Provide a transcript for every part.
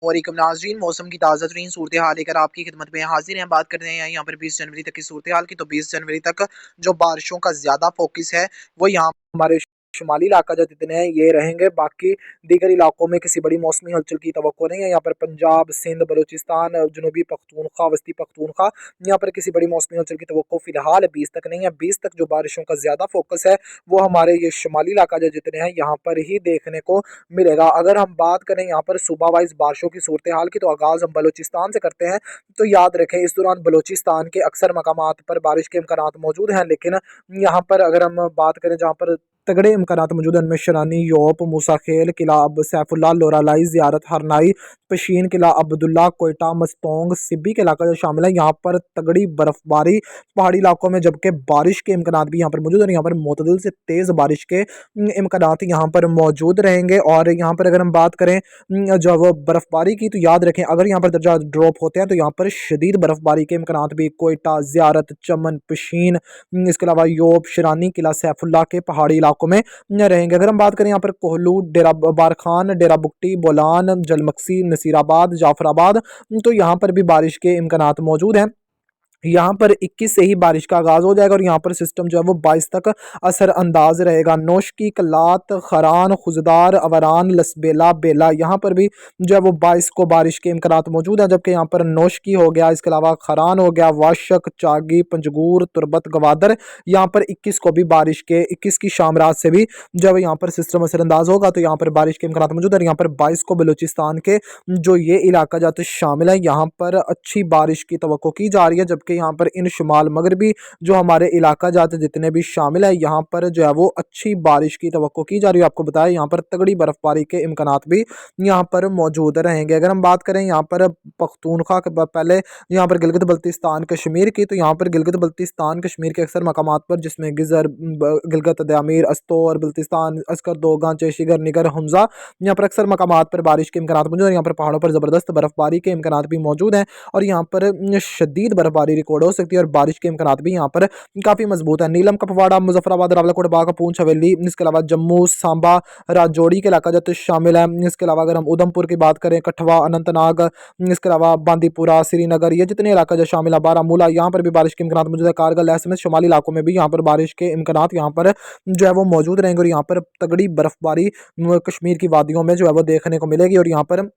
वालेकुम नाज़रीन, मौसम की ताज़ा तरीन सूरत हाल लेकर आपकी खिदमत में हाजिर हैं। बात करते हैं यहाँ पर 20 जनवरी तक की सूरत हाल की। तो 20 जनवरी तक जो बारिशों का ज़्यादा फोकस है वो यहाँ हमारे शुमाली इलाका जो जितने हैं ये रहेंगे। बाकी दीगर इलाकों में किसी बड़ी मौसमी हलचल की तवक्को नहीं है। यहाँ पर पंजाब, सिंध, बलूचिस्तान, जनूबी पख्तूनख्वा, वस्ती पख्तूनख्वा, यहाँ पर किसी बड़ी मौसमी हलचल की तवक्को फिलहाल 20 तक नहीं है। 20 तक जो बारिशों का ज़्यादा फोकस है वो हमारे ये शुमाली इलाका जो जितने हैं यहाँ पर ही देखने को मिलेगा। अगर हम बात करें यहाँ पर सूबा वाइज बारिशों की सूरत हाल की, तो आगाज़ हम बलूचिस्तान से करते हैं। तो याद रखें इस दौरान बलूचिस्तान के अक्सर मकामात पर बारिश के इम्कानात मौजूद हैं, लेकिन यहाँ पर अगर हम बात करें जहाँ पर तगड़े इम्कानात मौजूद हैं, उनमें शरानी, योप, मूसा खेल, किला अब सैफुल्ला, लोरालाई, जियारत, हरनाई, पशीन, किला अब्दुल्ला, कोयटा, मस्तोंग, सिब्बी के इलाका जो शामिल है। यहाँ पर तगड़ी बर्फबारी पहाड़ी इलाकों में, जबकि बारिश के इम्कानात भी यहाँ पर मौजूद है। यहाँ पर मोतदिल से तेज़ बारिश के इम्कानात यहाँ पर मौजूद रहेंगे। और यहाँ पर अगर हम बात करें जब बर्फबारी की, तो याद रखें अगर यहाँ पर दर्जा ड्रॉप होते हैं तो यहाँ पर शदीद बर्फबारी के इम्कानात भी कोयटा, जियारत, चमन, पशीन, इसके अलावा योब, शिरानी, किला सैफुल्ला के पहाड़ी इलाकों में रहेंगे। अगर हम बात करें यहाँ पर कोहलू, डेरा बार खान, डेरा बुगटी, बोलान, जलमक्सी, नसीराबाद, जाफराबाद, तो यहाँ पर भी बारिश के इम्कानात मौजूद हैं। यहाँ पर 21 से ही बारिश का आगाज हो जाएगा और यहाँ पर सिस्टम जो है वो 22 तक असर अंदाज रहेगा। नौशकी, कलात, खरान, खुजदार, अवरान, लसबेला, बेला, यहाँ पर भी जो है वो 22 को बारिश के इम्कानात मौजूद है। जबकि यहाँ पर नौशकी हो गया, इसके अलावा खरान हो गया, वाशक, चागी, पंजगूर, तुरबत, गवादर, यहाँ पर 21 को भी बारिश के 21 की शाम रात से भी जब यहाँ पर सिस्टम असरअंदाज होगा तो यहाँ पर बारिश के इम्कानात मौजूद है। यहाँ पर 22 को बलूचिस्तान के जो ये इलाका जाते शामिल है, यहाँ पर अच्छी बारिश की तवक्को की जा रही है। जबकि यहाँ पर इन शुमाल मगरबी जो हमारे इलाका जाते जितने भी शामिल है, यहाँ पर जो है वो अच्छी बारिश की तवक्को की जा रही है। आपको बताया यहाँ पर तगड़ी बर्फबारी के इम्कानात भी यहाँ पर मौजूद रहेंगे। अगर हम बात करें यहाँ पर पख्तूनख्वा के पहले यहाँ पर गिलगित बल्तिस्तान कश्मीर की, तो यहाँ पर गिलगित बल्तिस्तान कश्मीर के अक्सर मकामात पर, जिसमें गिजर, गिलगित दामिर, अस्तोर, बल्तिस्तान, अस्कर, दोगा, चेशिगर, निगर, हमजा, यहाँ पर अक्सर मकामात पर बारिश के इम्कानात मौजूद हैं। यहाँ पर पहाड़ों पर ज़बरदस्त बर्फबारी के इम्कानात भी मौजूद हैं और यहाँ पर शदीद बर्फबारी रिकॉर्ड हो सकती है और बारिश के इम्कानात भी यहाँ पर काफ़ी मजबूत है। नीलम, कपवाड़ा, मुजफ्फराबाद, रावलाकोट, बागा, पूंछ, हवेली, इसके अलावा जम्मू, सांबा, राजौरी के इलाका जो शामिल है। इसके अलावा अगर हम उधमपुर की बात करें, कठवा, अनंतनाग, इसके अलावा बांदीपुरा, श्रीनगर, ये जितने इलाका जो शामिल है, बारामूला, यहाँ पर भी बारिश के इम्कानात मौजूद है। कारगिल समेत शुमाली इलाकों में भी यहाँ पर बारिश के इम्कानात यहाँ पर जो है वो मौजूद रहेंगे और यहाँ पर तगड़ी बर्फबारी कश्मीर की वादियों में जो है वो देखने को मिलेगी और यहाँ पर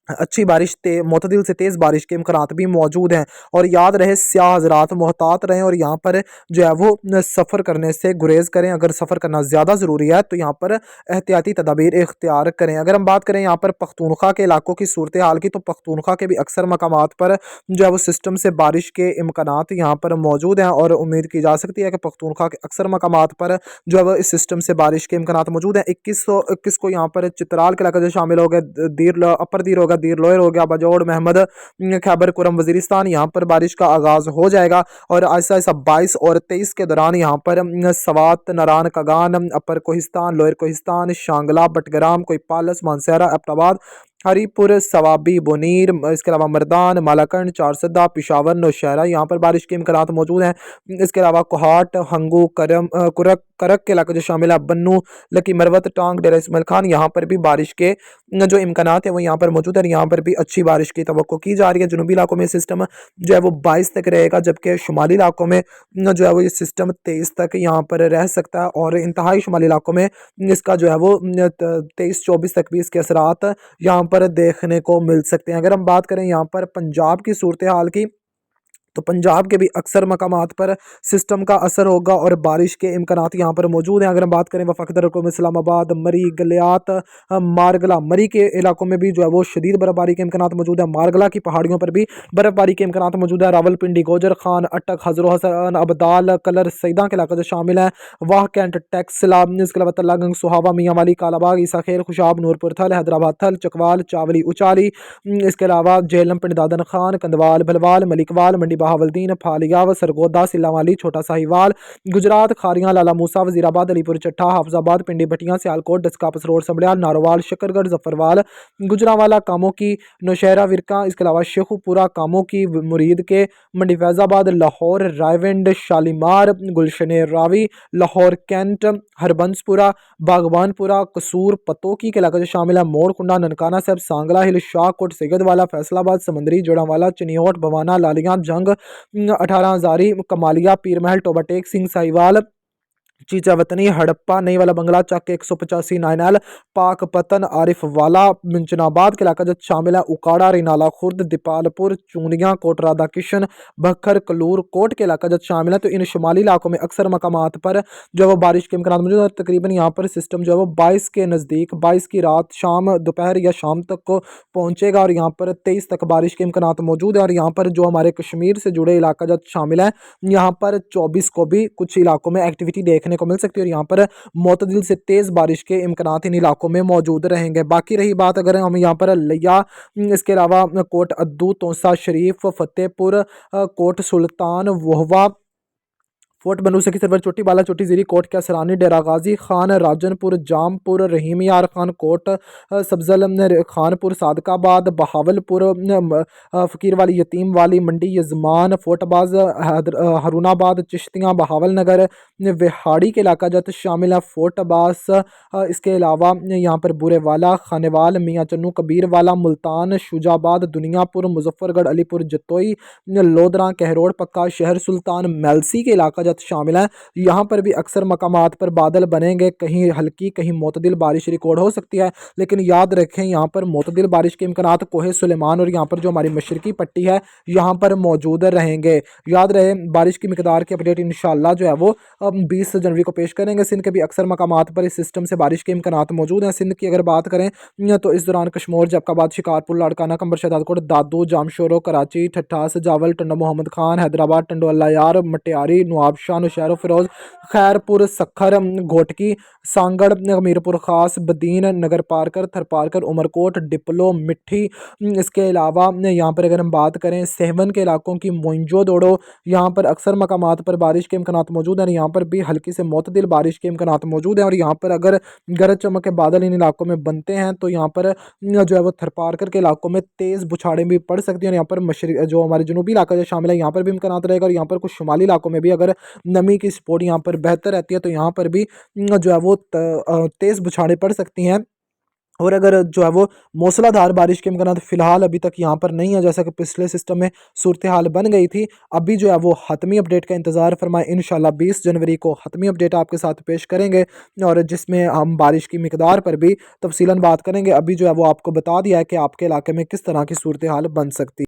अच्छी बारिश मोतदिल से तेज़ बारिश के इम्कानात भी मौजूद हैं। और याद रहे स्याह हज़रात मोहतात रहें और यहाँ पर जो है वो सफ़र करने से गुरेज करें। अगर सफ़र करना ज़्यादा ज़रूरी है तो यहाँ पर एहतियाती तदाबीर इख्तियार करें। अगर हम बात करें यहाँ पर पख्तूनख्वा के इलाकों की सूरत हाल की, तो पख्तूनख्वा के भी अक्सर मकामात पर जो है वो सिस्टम से बारिश के इम्कानात यहाँ पर मौजूद हैं और उम्मीद की जा सकती है कि पख्तूनख्वा के अक्सर मकामात पर जो है वो इस सिस्टम से बारिश के इम्कानात मौजूद हैं। 21 को यहाँ पर चित्राल के इलाका जो शामिल हो गया, दीर अपर दीर होगा, दीर लोयर हो गया, बजौड़, महमद, खैबर कुरम, वजीरिस्तान, यहाँ पर बारिश का आगाज़ हो जाएगा और ऐसा ऐसा 22 और 23 के दौरान यहाँ पर सवात, नारायण, कगान, अपर कोहिस्तान, लोअर कोहिस्तान, शांगला, बटग्राम, कोईपालस, मानसेरा, एबटाबाद, हरीपुर, सवाबी, बोनीर, इसके अलावा मर्दान, मालाकंड, चारसदा, पिशावर, नौशहरा, यहाँ पर बारिश के इम्कानात मौजूद हैं। इसके अलावा कोहाट, हंगू, करम, कुरक करक के इलाके जो शामिल है, बन्नू, लकी मरवत, टांग, डेरा इस्माइल खान, यहाँ पर भी बारिश के जो इम्कानात है वो यहाँ पर मौजूद है। यहाँ पर भी अच्छी बारिश की तवक्को की जा रही है। जनूबी इलाकों में सिस्टम जो है वो 22 तक रहेगा, जबकि शुमाली इलाकों में जो है वो ये सिस्टम 23 तक यहाँ पर रह सकता है और इंतहाई शुमाली इलाकों में इसका जो है वो 23-24 तक भी इसके असरात यहाँ पर देखने को मिल सकते हैं। अगर हम बात करें यहाँ पर पंजाब की सूरत हाल की, तो पंजाब के भी अक्सर मकामात पर सिस्टम का असर होगा और बारिश के इम्कानात यहाँ पर मौजूद हैं। अगर हम बात करें वफाकदर में इस्लामाबाद, मरी, गलियात, मारगला, मरी के इलाकों में भी जो है वो शदीद बर्फबारी के इम्कानात मौजूद है। मारगला की पहाड़ियों पर भी बर्फबारी के इम्कानात मौजूद है। रावलपिंडी, गोजर खान, अटक, हजरो हसन, अबदाल, कलर, सईदा के इलाका जो शामिल है, वाह कैंट, टैक्सला, इसके अलावा तल्लागंग, सुहावा, मियाँ वाली, कालाबाग, ईसाखेल, खुशाब, नूरपुर थल, हैदराबाद थल, चकवाल, चावली, उचाली, इसके अलावा जेलम, पिंड दादन खान, कंदवाल, भलवाल, मलिकवाल, मंडी बहावलदीन, फालिया व सरगोदा, सिलावाली, छोटा साहिवाल, गुजरात, खारियां, लाला मूसा, वजीराबाद, अलीपुर चट्ठा, हाफजाबाद, पिंडी भटियां, सियालकोट, डस्कापस रोड, समड़ियाल, नारोवाल, शकरगढ़, जफरवाल, गुजरावाला, कामों की, नौशहरा, विरका, इसके अलावा शेखुपुरा, कामों की, मुरीद के, मंडी फैजाबाद, लाहौर, रायविंड, शालीमार, गुलशन रावी, लाहौर कैंट, हरबंसपुरा, बागवानपुरा, कसूर, पतोकी के इलाके से शामिल है, मोड़कुंडा, ननकाना साहब, सांगला हिल, शाहकोट, सैयदवाला, फैसलाबाद, समंदरी, जोड़ावाला, चिन्योट, भवाना, लालियां, जंग, 18 हजारी, कमालिया, पीरमहल, टोबाटेक, सिंह साहिवाल, चीचा वतनी, हड़प्पा, नई वाला बंगला, चक 185, नाइनल, पाक पतन, आरिफ वाला, मिंचनाबाद के इलाका जो शामिल है, उकाड़ा, रिनाला खुर्द, दीपालपुर, चूनिया, कोट राधा किशन, भखर, कलूर, कोट के इलाका जो शामिल है। तो इन शुमाली इलाकों में अक्सर मकामात पर जो है वो बारिश के इम्कान मौजूद है। तकरीबन यहाँ पर सिस्टम जो है वो 22 के नज़दीक, 22 की रात, शाम, दोपहर या शाम तक को पहुँचेगा और यहाँ पर 23 तक बारिश के इम्कान मौजूद है। और यहाँ पर जो हमारे कश्मीर से जुड़े इलाका जो शामिल है, यहाँ पर 24 को भी कुछ इलाकों में एक्टिविटी देखने को मिल सकती है और यहाँ पर मोतदिल से तेज़ बारिश के इम्कानात इन इलाकों में मौजूद रहेंगे। बाकी रही बात अगर हम यहाँ पर लिया, इसके अलावा कोट अद्दू, तोसा शरीफ, फतेहपुर, कोट सुल्तान, वहवा, फोर्ट बनूसे की सरवर चोटी, बाला चोटी, जीरी, कोट के असरानी, डेरा गाजी खान, राजनपुर, जामपुर, रहीम यार खान, कोट सब्जल खानपुर, सादकाबाद, बहावलपुर, फ़कीर वाली, यतीम वाली, मंडी यजमान, फोर्टबाज, हरुणाबाद, चिश्तियाँ, बहावल नगर, विहाड़ी के इलाका जत शामिल है, फोर्ट अब्बास, इसके अलावा यहाँ पर बुरेवाला, खानेवाल, मियाँ चन्नू, कबीर वाला, मुल्तान, शुजाबाद, दुनियापुर, मुजफ्फरगढ़, अलीपुर, जतोई, लोधरा, कहरोड़, पक्का शहर, सुल्तान, मेलसी के इलाका जत शामिल है। यहाँ पर भी अक्सर मकामात पर बादल बनेंगे, कहीं हल्की कहीं मोतदिल बारिश रिकॉर्ड हो सकती है, लेकिन याद रखें यहाँ पर मोतदिल बारिश के इम्कानात कोहे सुलेमान और यहाँ पर जो हमारी मशरकी पट्टी है यहाँ पर मौजूद रहेंगे। याद रहे बारिश की मिकदार की अपडेट इंशाल्लाह जो है वो 20 जनवरी को पेश करेंगे। सिंध के भी अक्सर मकामात पर इस सिस्टम से बारिश के इम्कानात मौजूद हैं। सिंध की अगर बात करें तो इस दौरान कश्मोर, जबकाबाद, शिकारपुर, लाड़काना, कंबर, शहजादकोट, दादू, जामशोरो, कराची, ठट्ठास, जावल, टंडो मोहम्मद खान, हैदराबाद, टंडो अल्लायार, मटियारी, नवाबशाह, नौशहरा, फिरोज, खैरपुर, सखर, घोटकी, सांगड़, मीरपुर खास, बदीन, नगर पारकर, थरपारकर, उमरकोट, डिपलो, मिट्ठी, इसके अलावा यहाँ पर अगर हम बात करें सेवन के इलाकों की, मोइंजो दौड़ो, यहाँ पर अक्सर मकामात पर बारिश के इम्कानात मौजूद हैं। यहाँ पर भी हल्की से मोतदिल बारिश के इम्कानात मौजूद हैं और यहाँ पर अगर गरज चमक के बादल इन इलाकों में बनते हैं तो यहाँ पर जो है वो थरपारकर के इलाकों में तेज़ बुछाड़ें भी पड़ सकती हैं। और यहाँ पर मशरक़ी जो हमारे जनूबी इलाका जो शामिल है यहाँ पर भी इम्कानात रहेगा और यहाँ पर कुछ शुमाली इलाकों में भी अगर नमी की सपोर्ट यहाँ पर बेहतर रहती है तो यहाँ पर भी जो है वो तेज़ बुछाड़ें पड़ सकती हैं। और अगर जो है वो मूसलाधार बारिश के इम्कान फिलहाल अभी तक यहाँ पर नहीं है, जैसा कि पिछले सिस्टम में सूरत हाल बन गई थी। अभी जो है वो हतमी अपडेट का इंतज़ार फरमाएं। इंशाल्लाह 20 जनवरी को हतमी अपडेट आपके साथ पेश करेंगे और जिसमें हम बारिश की मिकदार पर भी तफसीलन बात करेंगे। अभी जो है वो आपको बता दिया है कि आपके इलाके में किस तरह की सूरत हाल बन सकती है।